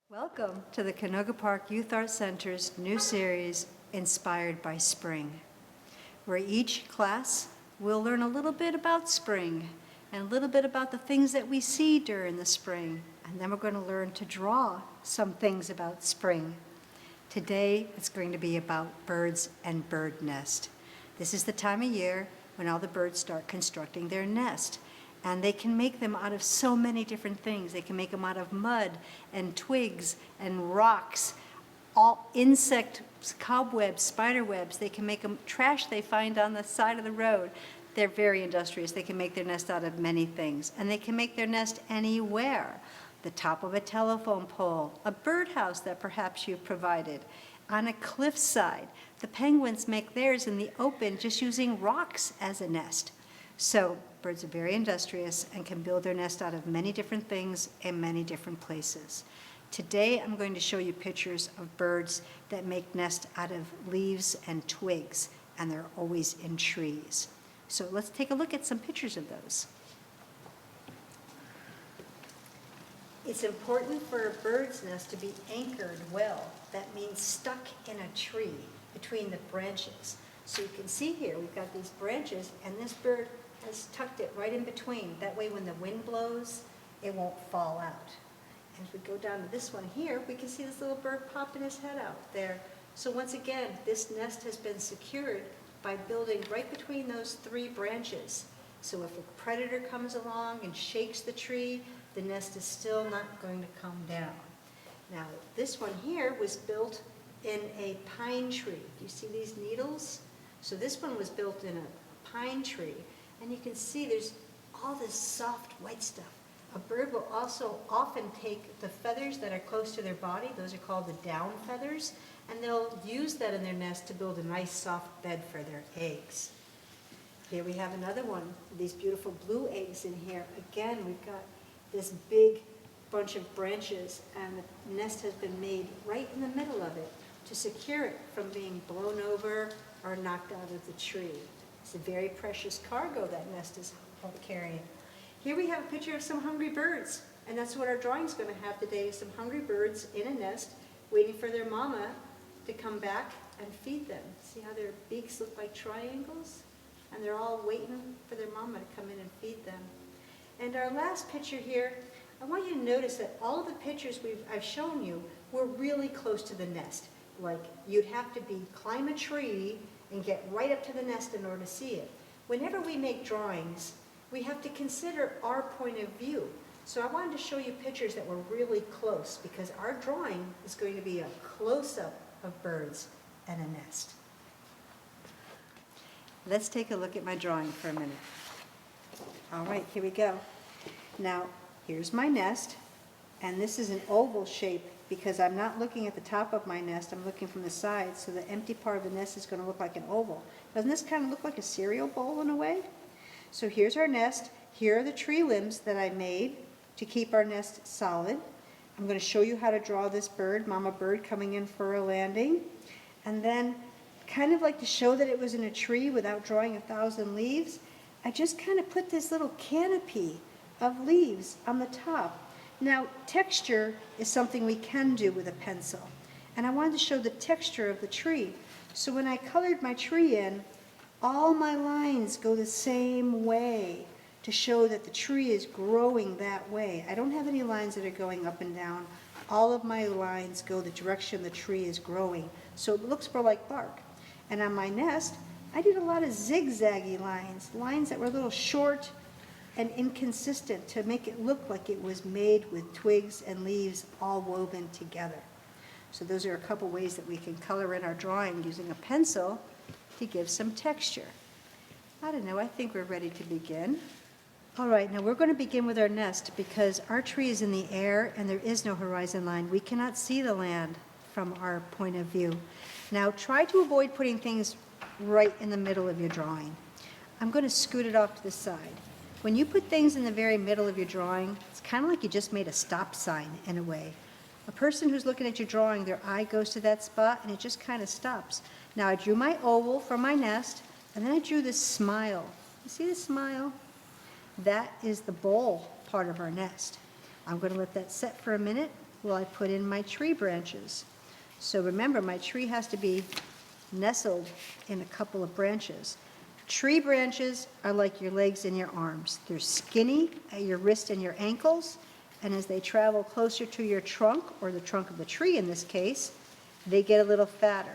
Welcome to the Canoga Park Youth Arts Center's new series, Inspired by Spring, where each class will learn a little bit about spring and a little bit about the things that we see during the spring, and then we're going to learn to draw some things about spring. Today, it's going to be about birds and bird nest. This is the time of year when all the birds start constructing their nest. And they can make them out of so many different things. They can make them out of mud and twigs and rocks, all insects, cobwebs, spider webs. They can make them trash they find on the side of the road. They're very industrious. They can make their nest out of many things. And they can make their nest anywhere. The top of a telephone pole, a birdhouse that perhaps you've provided, on a cliffside. The penguins make theirs in the open just using rocks as a nest. So birds are very industrious and can build their nest out of many different things in many different places. Today I'm going to show you pictures of birds that make nests out of leaves and twigs, and they're always in trees. So let's take a look at some pictures of those. It's important for a bird's nest to be anchored well. That means stuck in a tree between the branches. So you can see here we've got these branches, and this bird has tucked it right in between. That way when the wind blows, it won't fall out. And if we go down to this one here, we can see this little bird popping his head out there. So once again, this nest has been secured by building right between those three branches. So if a predator comes along and shakes the tree, the nest is still not going to come down. Now, this one here was built in a pine tree. Do you see these needles? So this one was built in a pine tree. And you can see there's all this soft white stuff. A bird will also often take the feathers that are close to their body, those are called the down feathers, and they'll use that in their nest to build a nice soft bed for their eggs. Here we have another one, these beautiful blue eggs in here. Again, we've got this big bunch of branches, and the nest has been made right in the middle of it to secure it from being blown over or knocked out of the tree. It's a very precious cargo that nest is carrying. Here we have a picture of some hungry birds, and that's what our drawing is going to have today, is some hungry birds in a nest waiting for their mama to come back and feed them. See how their beaks look like triangles? And they're all waiting for their mama to come in and feed them. And our last picture here, I want you to notice that all of the pictures I've shown you were really close to the nest. Like you'd have to climb a tree and get right up to the nest in order to see it. Whenever we make drawings, we have to consider our point of view. So I wanted to show you pictures that were really close, because our drawing is going to be a close-up of birds and a nest. Let's take a look at my drawing for a minute. All right, here we go. Now, here's my nest, and this is an oval shape because I'm not looking at the top of my nest, I'm looking from the side, so the empty part of the nest is going to look like an oval. Doesn't this kind of look like a cereal bowl in a way? So here's our nest. Here are the tree limbs that I made to keep our nest solid. I'm going to show you how to draw this bird, mama bird coming in for a landing. And then, kind of like to show that it was in a tree without drawing 1,000 leaves, I just kind of put this little canopy of leaves on the top. Now, texture is something we can do with a pencil. And I wanted to show the texture of the tree. So when I colored my tree in, all my lines go the same way to show that the tree is growing that way. I don't have any lines that are going up and down. All of my lines go the direction the tree is growing. So it looks more like bark. And on my nest, I did a lot of zigzaggy lines, lines that were a little short and inconsistent to make it look like it was made with twigs and leaves all woven together. So those are a couple ways that we can color in our drawing using a pencil to give some texture. I don't know, I think we're ready to begin. All right, now we're going to begin with our nest because our tree is in the air and there is no horizon line. We cannot see the land from our point of view. Now try to avoid putting things right in the middle of your drawing. I'm going to scoot it off to the side. When you put things in the very middle of your drawing, it's kind of like you just made a stop sign in a way. A person who's looking at your drawing, their eye goes to that spot and it just kind of stops. Now I drew my oval for my nest, and then I drew this smile. You see this smile? That is the bowl part of our nest. I'm going to let that set for a minute, will I put in my tree branches. So remember, my tree has to be nestled in a couple of branches. Tree branches are like your legs and your arms. They're skinny at your wrist and your ankles, and as they travel closer to your trunk, or the trunk of the tree in this case, they get a little fatter.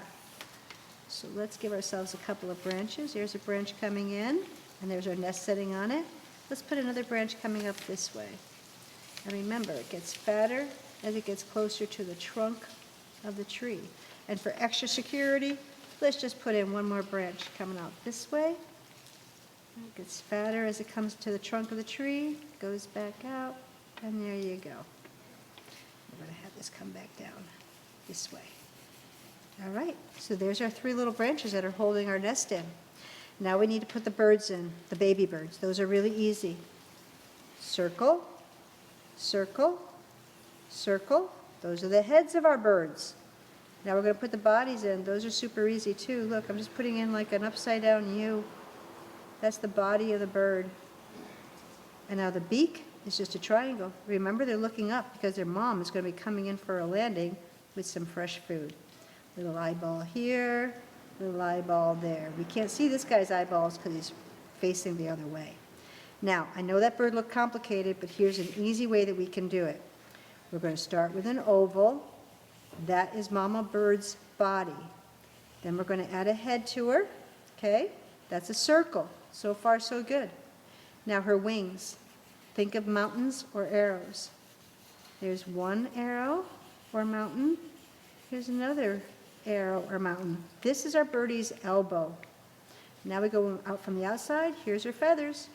So let's give ourselves a couple of branches. Here's a branch coming in, and there's our nest sitting on it. Let's put another branch coming up this way. And remember, it gets fatter as it gets closer to the trunk of the tree. And for extra security, let's just put in one more branch coming out this way. It gets fatter as it comes to the trunk of the tree, goes back out, and there you go. We're going to have this come back down this way. All right, so there's our 3 little branches that are holding our nest in. Now we need to put the birds in, the baby birds. Those are really easy. Circle, circle, circle. Those are the heads of our birds. Now we're going to put the bodies in. Those are super easy too. Look, I'm just putting in like an upside down U. That's the body of the bird. And now the beak is just a triangle. Remember, they're looking up because their mom is going to be coming in for a landing with some fresh food. Little eyeball here, little eyeball there. We can't see this guy's eyeballs because he's facing the other way. Now, I know that bird looked complicated, but here's an easy way that we can do it. We're going to start with an oval. That is Mama Bird's body. Then we're going to add a head to her. Okay? That's a circle. So far, so good. Now her wings. Think of mountains or arrows. There's one arrow or mountain. Here's another arrow or mountain. This is our birdie's elbow. Now we go out from the outside. Here's her feathers.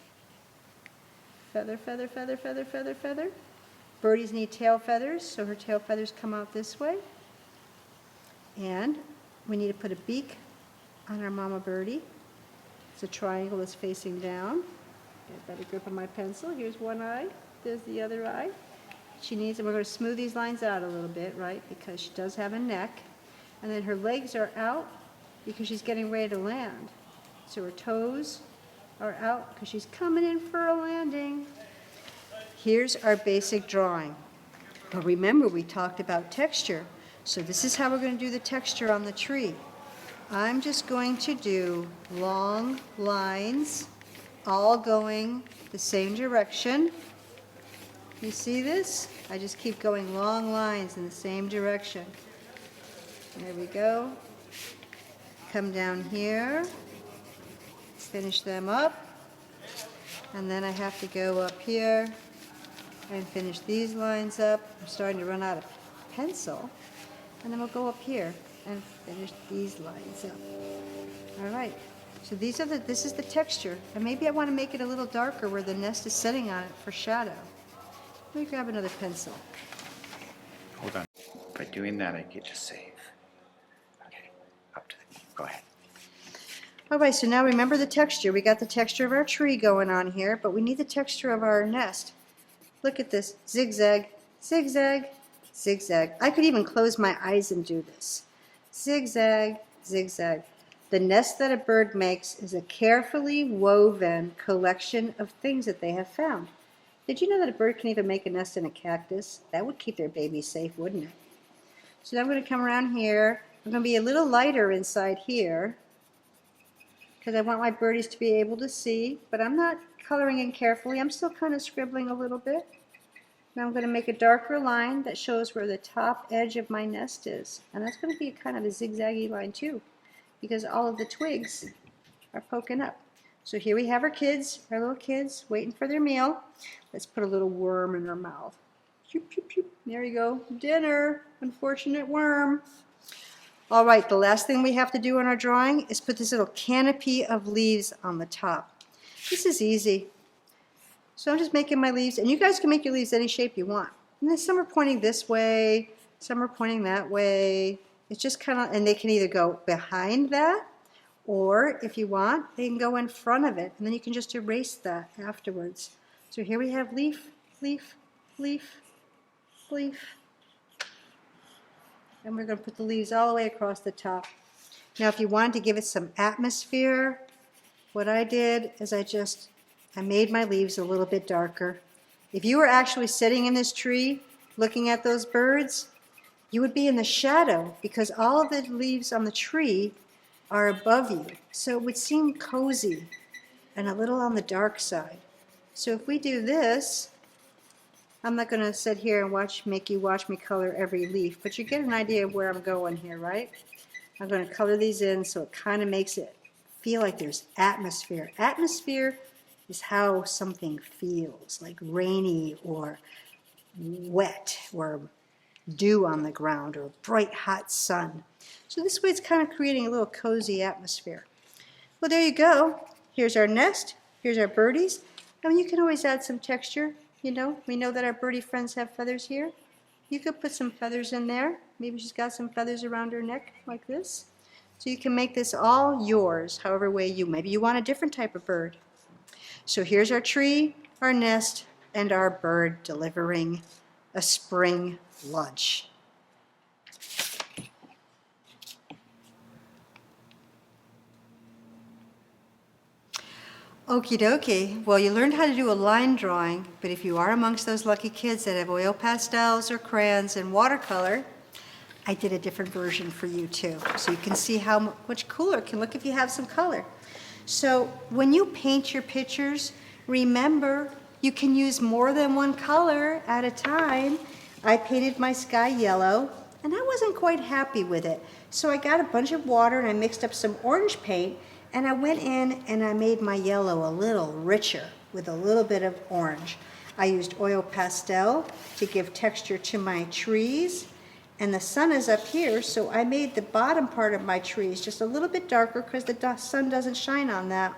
Feather, feather, feather, feather, feather, feather. Birdies need tail feathers, so her tail feathers come out this way. And we need to put a beak on our mama birdie. It's a triangle that's facing down. Get a better grip on my pencil. Here's one eye. There's the other eye. She needs, and we're going to smooth these lines out a little bit, right? Because she does have a neck. And then her legs are out because she's getting ready to land. So her toes are out because she's coming in for a landing. Here's our basic drawing. But remember, we talked about texture. So this is how we're going to do the texture on the tree. I'm just going to do long lines, all going the same direction. You see this? I just keep going long lines in the same direction. There we go. Come down here. Finish them up. And then I have to go up here and finish these lines up. I'm starting to run out of pencil. And then we'll go up here and finish these lines up. All right. So this is the texture. And maybe I want to make it a little darker where the nest is sitting on it for shadow. Let me grab another pencil. Hold on. By doing that, I get to save. Okay, up to the, go ahead. All right, so now remember the texture. We got the texture of our tree going on here, but we need the texture of our nest. Look at this. Zigzag, zigzag, zigzag. I could even close my eyes and do this. Zigzag, zigzag. The nest that a bird makes is a carefully woven collection of things that they have found. Did you know that a bird can even make a nest in a cactus? That would keep their baby safe, wouldn't it? So now I'm going to come around here. I'm going to be a little lighter inside here because I want my birdies to be able to see, but I'm not coloring in carefully. I'm still kind of scribbling a little bit. Now I'm going to make a darker line that shows where the top edge of my nest is. And that's going to be kind of a zigzaggy line too, because all of the twigs are poking up. So here we have our kids, our little kids, waiting for their meal. Let's put a little worm in their mouth. Shoop, shoop, shoop. There you go. Dinner. Unfortunate worm. All right, the last thing we have to do in our drawing is put this little canopy of leaves on the top. This is easy. So I'm just making my leaves, and you guys can make your leaves any shape you want. And then some are pointing this way, some are pointing that way. It's just kind of, and they can either go behind that, or if you want, they can go in front of it, and then you can just erase that afterwards. So here we have leaf, leaf, leaf, leaf. And we're going to put the leaves all the way across the top. Now if you wanted to give it some atmosphere, what I did is I made my leaves a little bit darker. If you were actually sitting in this tree, looking at those birds, you would be in the shadow because all of the leaves on the tree are above you. So it would seem cozy and a little on the dark side. So if we do this, I'm not going to sit here and make you watch me color every leaf, but you get an idea of where I'm going here, right? I'm going to color these in so it kind of makes it feel like there's atmosphere. Atmosphere is how something feels, like rainy or wet or dew on the ground or bright hot sun. So this way it's kind of creating a little cozy atmosphere. Well, there you go. Here's our nest. Here's our birdies. I mean, you can always add some texture. You know, we know that our birdie friends have feathers here. You could put some feathers in there. Maybe she's got some feathers around her neck like this. So you can make this all yours, however way maybe you want a different type of bird. So here's our tree, our nest, and our bird delivering a spring lunch. Okie dokie. Well, you learned how to do a line drawing, but if you are amongst those lucky kids that have oil pastels or crayons and watercolor, I did a different version for you too. So you can see how much cooler it can look if you have some color. So when you paint your pictures, remember you can use more than one color at a time. I painted my sky yellow, and I wasn't quite happy with it. So I got a bunch of water and I mixed up some orange paint, and I went in and I made my yellow a little richer with a little bit of orange. I used oil pastel to give texture to my trees, and the sun is up here, so I made the bottom part of my trees just a little bit darker because the sun doesn't shine on that.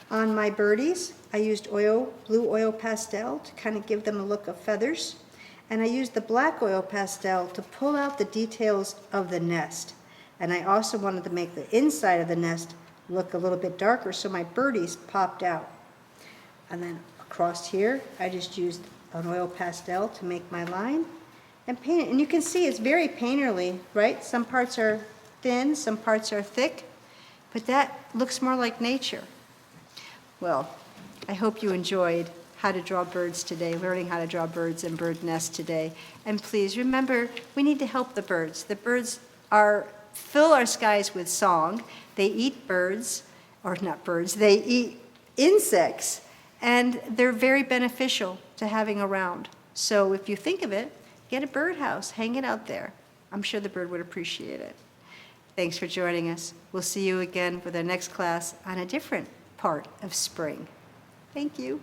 On my birdies, I used blue oil pastel to kind of give them a look of feathers, and I used the black oil pastel to pull out the details of the nest. And I also wanted to make the inside of the nest look a little bit darker so my birdies popped out. And then across here, I just used an oil pastel to make my line and paint it. And you can see it's very painterly, right? Some parts are thin, some parts are thick, but that looks more like nature. Well, I hope you enjoyed how to draw birds today, learning how to draw birds and bird nests today. And please remember, we need to help the birds. The birds fill our skies with song. They eat birds, or not birds, they eat insects, and they're very beneficial to having around. So if you think of it, get a birdhouse, hang it out there. I'm sure the bird would appreciate it. Thanks for joining us. We'll see you again with our next class on a different part of spring. Thank you.